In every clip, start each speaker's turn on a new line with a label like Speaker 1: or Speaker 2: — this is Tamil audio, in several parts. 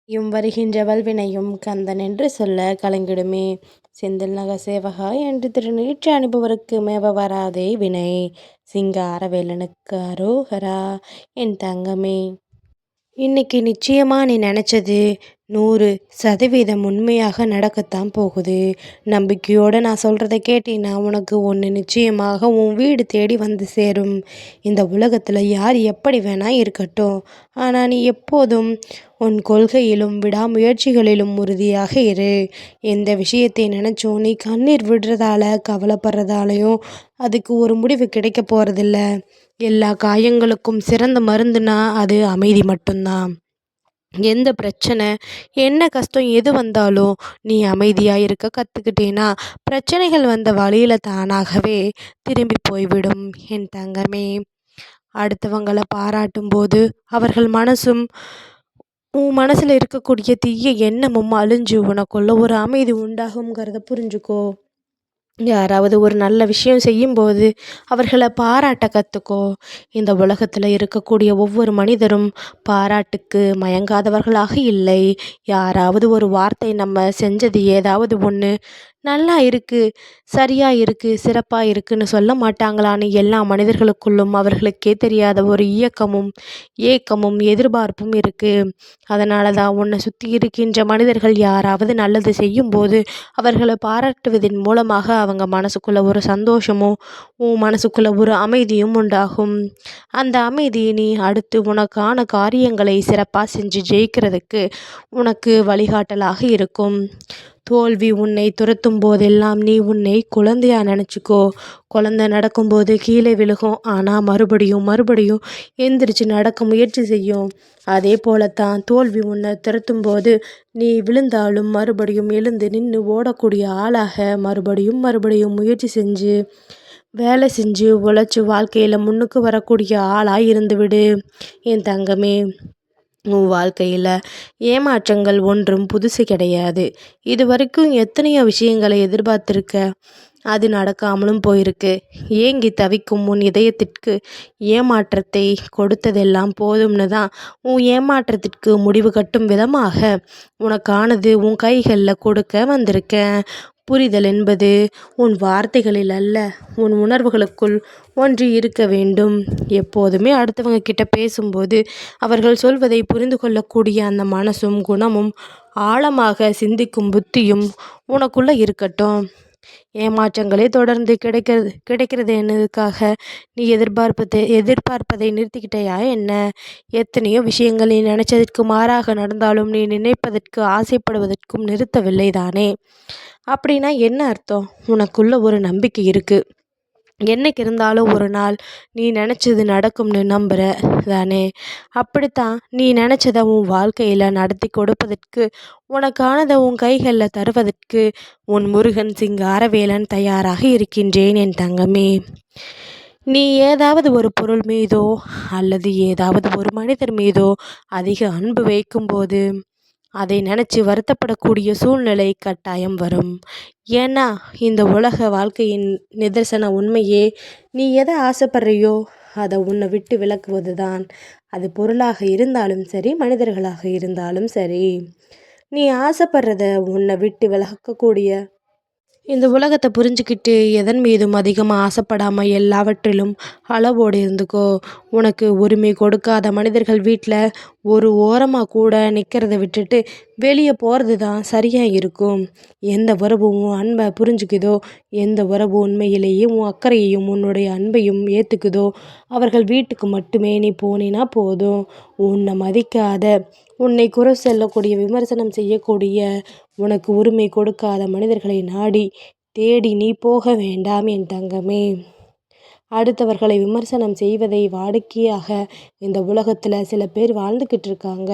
Speaker 1: வருகின்ற வல்வினையும் கந்தன் என்று சொல்ல கலங்கிடுமே. செந்தில் நகர் சேவகா என்று திருநீற்று அனுபவருக்கு மேவ வராதே வினை. சிங்காரவேலனுக்கு அரோகரா என் தங்கமே. இன்னைக்கு நிச்சயமா நீ நினச்சது 100% உண்மையாக நடக்கத்தான் போகுது. நம்பிக்கையோடு நான் சொல்கிறத கேட்டீன்னா உனக்கு ஒன்று நிச்சயமாக உன் வீடு தேடி வந்து சேரும். இந்த உலகத்தில் யார் எப்படி வேணா இருக்கட்டும், ஆனால் நீ எப்போதும் உன் கொள்கையிலும் விடாமுயற்சிகளிலும் உறுதியாக இரு. எந்த விஷயத்தை நினச்சோம் நீ கண்ணீர் விடுறதால கவலைப்படுறதாலையும் அதுக்கு ஒரு முடிவு கிடைக்க போகிறதில்ல. எல்லா காயங்களுக்கும் சிறந்த மருந்துனா அது அமைதி மட்டும்தான். எந்த பிரச்சனை, என்ன கஷ்டம் எது வந்தாலும் நீ அமைதியாக இருக்க கற்றுக்கிட்டேன்னா பிரச்சனைகள் வந்த வழியில் தானாகவே திரும்பி போய்விடும் என் தங்கமே. அடுத்தவங்களை பாராட்டும் போது அவர்கள் மனசும் உன் மனசில் இருக்கக்கூடிய தீய எண்ணமும் அழிஞ்சு உனக்குள்ள ஒரு அமைதி உண்டாகுங்கிறத புரிஞ்சுக்கோ. யாராவது ஒரு நல்ல விஷயம் செய்யும்போது அவர்களை பாராட்ட கற்றுக்கோ. இந்த உலகத்தில் இருக்கக்கூடிய ஒவ்வொரு மனிதரும் பாராட்டுக்கு மயங்காதவர்களாக இல்லை. யாராவது ஒரு வார்த்தை நம்ம செஞ்சது ஏதாவது ஒன்று நல்லா இருக்குது, சரியாக இருக்குது, சிறப்பாக இருக்குன்னு சொல்ல மாட்டாங்களான்னு எல்லா மனிதர்களுக்குள்ளும் அவர்களுக்கே தெரியாத ஒரு இயக்கமும் ஏக்கமும் எதிர்பார்ப்பும் இருக்குது. அதனால தான் உன்னை சுற்றி இருக்கின்ற மனிதர்கள் யாராவது நல்லது செய்யும்போது அவர்களை பாராட்டுவதன் மூலமாக அவங்க மனசுக்குள்ள ஒரு சந்தோஷமும் உன் மனசுக்குள்ள ஒரு அமைதியும் உண்டாகும். அந்த அமைதி நீ அடுத்து உனக்கான காரியங்களை சிறப்பாக செஞ்சு ஜெயிக்கிறதுக்கு உனக்கு வழிகாட்டலாக இருக்கும். தோல்வி உன்னை துரத்தும் போதெல்லாம் நீ உன்னை குழந்தையா நினச்சிக்கோ. குழந்தை நடக்கும்போது கீழே விழுகும், ஆனால் மறுபடியும் எந்திரிச்சு நடக்க முயற்சி செய்யும். அதே போலத்தான் தோல்வி உன்னை துரத்தும் போது நீ விழுந்தாலும் மறுபடியும் எழுந்து நின்று ஓடக்கூடிய ஆளாக மறுபடியும் முயற்சி செஞ்சு வேலை செஞ்சு உழைச்சி வாழ்க்கையில் முன்னுக்கு வரக்கூடிய ஆளாக இருந்துவிடு என் தங்கமே. உன் வாழ்க்கையில் ஏமாற்றங்கள் ஒன்றும் புதுசு கிடையாது. இது வரைக்கும் எத்தனையோ விஷயங்களை எதிர்பார்த்துருக்க, அது நடக்காமலும் போயிருக்கு. ஏங்கி தவிக்கும் உன் இதயத்திற்கு ஏமாற்றத்தை கொடுத்ததெல்லாம் போதும்னு தான் உன் ஏமாற்றத்திற்கு முடிவு கட்டும் விதமாக உனக்கானது உன் கைகளில் கொடுக்க வந்திருக்கேன். புரிதல் என்பது உன் வார்த்தைகளில் அல்ல, உன் உணர்வுகளுக்குள் ஒன்று இருக்க வேண்டும். எப்போதுமே அடுத்தவங்க கிட்ட பேசும்போது அவர்கள் சொல்வதை புரிந்து கொள்ளக்கூடிய அந்த மனசும் குணமும் ஆழமாக சிந்திக்கும் புத்தியும் உனக்குள்ளே இருக்கட்டும். ஏமாற்றங்களே தொடர்ந்து கிடைக்கிறது என்னதுக்காக நீ எதிர்பார்ப்பதை நிறுத்திக்கிட்டயா என்ன? எத்தனையோ விஷயங்கள் நீ நினைச்சதற்கு மாறாக நடந்தாலும் நீ நினைப்பதற்கு ஆசைப்படுவதற்கும் நிறுத்தவில்லை தானே. அப்படின்னா என்ன அர்த்தம்? உனக்குள்ள ஒரு நம்பிக்கை இருக்குது. என்னைக்கு இருந்தாலும் ஒரு நாள் நீ நினச்சது நடக்கும்னு நம்புகிற தானே. அப்படித்தான் நீ நினச்சதை உன் வாழ்க்கையில் நடத்தி கொடுப்பதற்கு உனக்கானதை உன் கைகளில் தருவதற்கு உன் முருகன் சிங்காரவேலன் தயாராக இருக்கின்றேன் என் தங்கமே. நீ ஏதாவது ஒரு பொருள் மீதோ அல்லது ஏதாவது ஒரு மனிதர் மீதோ அதிக அன்பு வைக்கும்போது அதை நினச்சி வருத்தப்படக்கூடிய சூழ்நிலை கட்டாயம் வரும். ஏன்னா இந்த உலக வாழ்க்கையின் நிதர்சன உண்மையே நீ எதை ஆசைப்படுறியோ அதை உன்னை விட்டு விலக்குவது தான். அது பொருளாக இருந்தாலும் சரி, மனிதர்களாக இருந்தாலும் சரி. நீ ஆசைப்படுறத உன்னை விட்டு விலகக்கூடிய இந்த உலகத்தை புரிஞ்சுக்கிட்டு எதன் மீதும் அதிகமாக ஆசைப்படாமல் எல்லாவற்றிலும் அளவோடு இருந்துக்கோ. உனக்கு உரிமை கொடுக்காத மனிதர்கள் வீட்டில் ஒரு ஓரமாக கூட நிற்கிறத விட்டுட்டு வெளியே போகிறது தான் சரியாக இருக்கும். எந்த உறவு உன் அன்பை புரிஞ்சுக்குதோ, எந்த உறவு உண்மையிலேயே உன் அக்கறையையும் உன்னுடைய அன்பையும் ஏற்றுக்குதோ அவர்கள் வீட்டுக்கு மட்டுமே நீ போனினா போதும். உன்னை மதிக்காத, உன்னை குறை சொல்லக்கூடிய, விமர்சனம் செய்யக்கூடிய, உனக்கு உரிமை கொடுக்காத மனிதர்களை நாடி தேடி நீ போக வேண்டாம் என் தங்கமே. அடுத்தவர்களை விமர்சனம் செய்வதை வாடிக்கையாக இந்த உலகத்தில் சில பேர் வாழ்ந்துக்கிட்டு இருக்காங்க.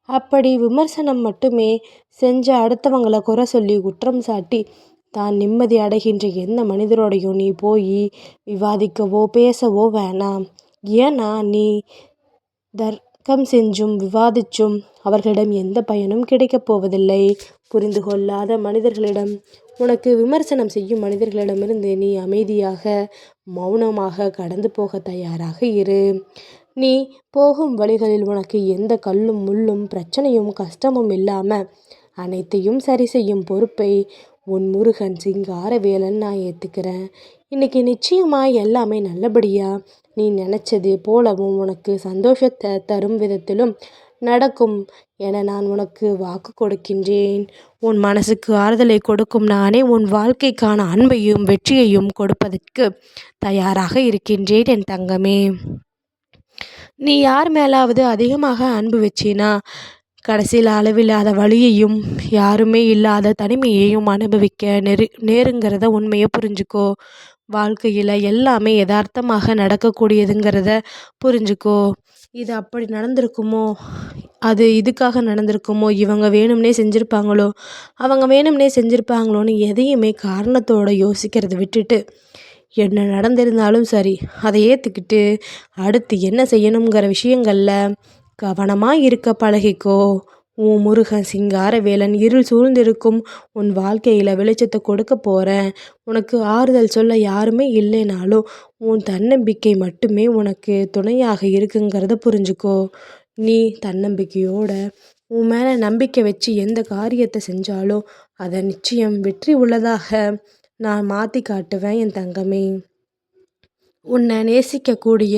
Speaker 1: அப்படி விமர்சனம் மட்டுமே செஞ்ச அடுத்தவங்களை குறை சொல்லி குற்றம் சாட்டி தான் நிம்மதி அடைகின்ற எந்த மனிதரோடையும் நீ போய் விவாதிக்கவோ பேசவோ வேணாம். ஏன்னா நீ தர்க்கம் செஞ்சும் விவாதிச்சும் அவர்களிடம் எந்த பயனும் கிடைக்கப் போவதில்லை. புரிந்து கொள்ளாத மனிதர்களிடம், உனக்கு விமர்சனம் செய்யும் மனிதர்களிடமிருந்து நீ அமைதியாக மௌனமாக கடந்து போக தயாராக இரு. நீ போகும் வழிகளில் உனக்கு எந்த கல்லும் முள்ளும் பிரச்சனையும் கஷ்டமும் இல்லாமல் அனைத்தையும் சரி செய்யும் பொறுப்பை உன் முருகன் சிங்காரவேலன் நான் ஏற்றுக்கிறேன். இன்னைக்கு நிச்சயமாக எல்லாமே நல்லபடியாக நீ நினச்சது போலவும் உனக்கு சந்தோஷத்தை தரும் விதத்திலும் நடக்கும் என நான் உனக்கு வாக்கு கொடுக்கின்றேன். உன் மனசுக்கு ஆறுதலை கொடுக்கும் நானே உன் வாழ்க்கைக்கான அன்பையும் வெற்றியையும் கொடுப்பதற்கு தயாராக இருக்கின்றேன் என் தங்கமே. நீ யார் மேலாவது அதிகமாக அன்பு வச்சினா கடைசியில் அளவில்லாத வழியையும் யாருமே இல்லாத தனிமையையும் அனுபவிக்க நேருங்கிறத உண்மையை புரிஞ்சுக்கோ. வாழ்க்கையில் எல்லாமே யதார்த்தமாக நடக்கக்கூடியதுங்கிறத புரிஞ்சுக்கோ. இது அப்படி நடந்திருக்குமோ, அது இதுக்காக நடந்திருக்குமோ, இவங்க வேணும்னே செஞ்சுருப்பாங்களோ, அவங்க வேணும்னே செஞ்சுருப்பாங்களோன்னு எதையுமே காரணத்தோடு யோசிக்கிறத விட்டுட்டு என்ன நடந்திருந்தாலும் சரி அதை ஏற்றுக்கிட்டு அடுத்து என்ன செய்யணுங்கிற விஷயங்களில் கவனமாக இருக்க பழகிக்கோ. உன் முருகன் சிங்காரவேலன் இருள் சூழ்ந்திருக்கும் உன் வாழ்க்கையில் வெளிச்சத்தை கொடுக்க போகிறேன். உனக்கு ஆறுதல் சொல்ல யாருமே இல்லைனாலும் உன் தன்னம்பிக்கை மட்டுமே உனக்கு துணையாக இருக்குங்கிறத புரிஞ்சுக்கோ. நீ தன்னம்பிக்கையோட உன் மேலே நம்பிக்கை வச்சு எந்த காரியத்தை செஞ்சாலும் அதை நிச்சயம் வெற்றி உள்ளதாக நான் மாற்றி காட்டுவேன் என் தங்கமே. உன்னை நேசிக்கக்கூடிய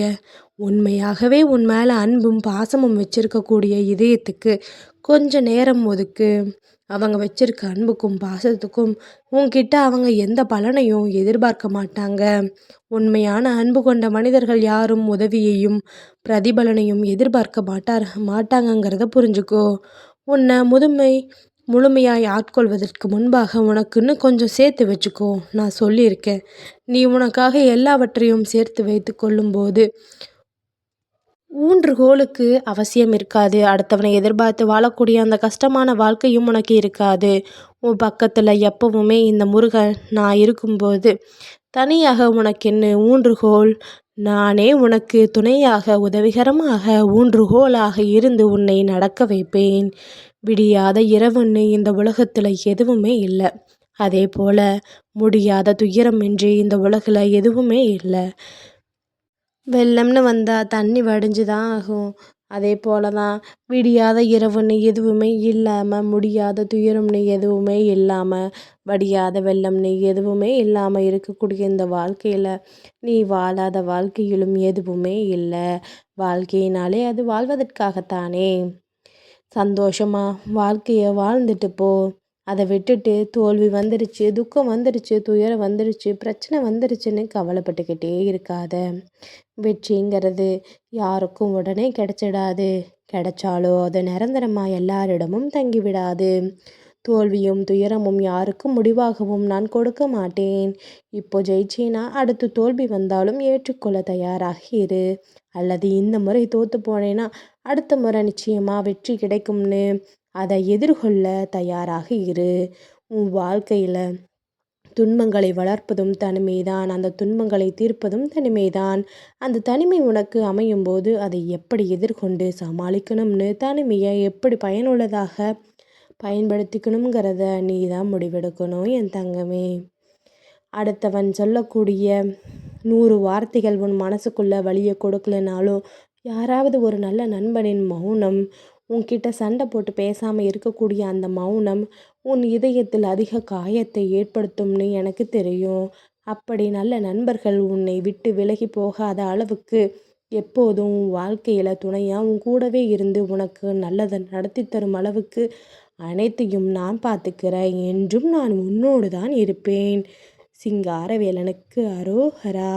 Speaker 1: உண்மையாகவே உன் மேலே அன்பும் பாசமும் வச்சிருக்கக்கூடிய இதயத்துக்கு கொஞ்சம் நேரம் ஒதுக்கு. அவங்க வச்சிருக்க அன்புக்கும் பாசத்துக்கும் உன்கிட்ட அவங்க எந்த பலனையும் எதிர்பார்க்க மாட்டாங்க. உண்மையான அன்பு கொண்ட மனிதர்கள் யாரும் உதவியையும் பிரதிபலனையும் எதிர்பார்க்க மாட்டாங்கங்கிறத புரிஞ்சுக்கோ. உன்னை முழுமையாய் ஆட்கொள்வதற்கு முன்பாக உனக்குன்னு கொஞ்சம் சேர்த்து வச்சுக்கோ. நான் சொல்லியிருக்கேன், நீ உனக்காக எல்லாவற்றையும் சேர்த்து வைத்து கொள்ளும்போது ஊன்றுகோலுக்கு அவசியம் இருக்காது. அடுத்தவனை எதிர்பார்த்து வாழக்கூடிய அந்த கஷ்டமான வாழ்க்கையும் உனக்கு இருக்காது. உன் பக்கத்தில் எப்பவுமே இந்த முருகன் நான் இருக்கும்போது தனியாக உனக்கென்னு ஊன்றுகோல் நானே உனக்கு துணையாக உதவிகரமாக ஊன்றுகோலாக இருந்து உன்னை நடக்க வைப்பேன். விடியாத இரவுன்னு இந்த உலகத்தில் எதுவுமே இல்லை. அதே போல் முடியாத துயரமின்றி இந்த உலகில் எதுவுமே இல்லை. வெள்ளம்னு வந்தால் தண்ணி வடிஞ்சு தான் ஆகும். அதே போல் தான் விடியாத இரவுன்னு எதுவுமே இல்லாமல், முடியாத துயரம்னு எதுவுமே இல்லாமல், வடியாத வெள்ளம்னு எதுவுமே இல்லாமல் இருக்கக்கூடிய இந்த வாழ்க்கையில் நீ வாழாத வாழ்க்கையிலும் எதுவுமே இல்லை. வாழ்க்கையினாலே அது வாழ்வதற்காகத்தானே. சந்தோஷமாக வாழ்க்கையை வாழ்ந்துட்டு போ. அதை விட்டுட்டு தோல்வி வந்துடுச்சு, துக்கம் வந்துடுச்சு, துயரம் வந்துடுச்சு, பிரச்சனை வந்துடுச்சுன்னு கவலைப்பட்டுக்கிட்டே இருக்காத. வெற்றிங்கிறது யாருக்கும் உடனே கிடைச்சிடாது. கிடைச்சாலோ அது நிரந்தரமாக எல்லாரிடமும் தங்கிவிடாது. தோல்வியும் துயரமும் யாருக்கும் முடிவாகவும் நான் கொடுக்க மாட்டேன். இப்போ ஜெயிச்சேனா அடுத்து தோல்வி வந்தாலும் ஏற்றுக்கொள்ள தயாராக இரு. அல்லது இந்த முறை தோற்று போனேன்னா அடுத்த முறை நிச்சயமாக வெற்றி கிடைக்கும்னு அதை எதிர்கொள்ள தயாராக இரு. உன் வாழ்க்கையில் துன்பங்களை வளர்ப்பதும் தனிமைதான், அந்த துன்பங்களை தீர்ப்பதும் தனிமைதான். அந்த தனிமை உனக்கு அமையும் போது அதை எப்படி எதிர்கொண்டு சமாளிக்கணும்னு, தனிமையை எப்படி பயனுள்ளதாக பயன்படுத்திக்கணுங்கிறத நீ தான் முடிவெடுக்கணும் என் தங்கமே. அடுத்தவன் சொல்லக்கூடிய 100 வார்த்தைகள் உன் மனசுக்குள்ளே வலியை கொடுக்கலனாலும் யாராவது ஒரு நல்ல நண்பனின் மௌனம், உன்கிட்ட சண்டை போட்டு பேசாமல் இருக்கக்கூடிய அந்த மௌனம் உன் இதயத்தில் அதிக காயத்தை ஏற்படுத்தும்னு எனக்கு தெரியும். அப்படி நல்ல நண்பர்கள் உன்னை விட்டு விலகி போகாத அளவுக்கு எப்போதும் உன் வாழ்க்கையில் துணையாக உன் கூடவே இருந்து உனக்கு நல்லதை நடத்தி தரும் அளவுக்கு அனைத்தையும் நான் பார்த்துக்கிறேன். என்றும் நான் உன்னோடு தான் இருப்பேன். சிங்காரவேலனுக்கு அரோகரா.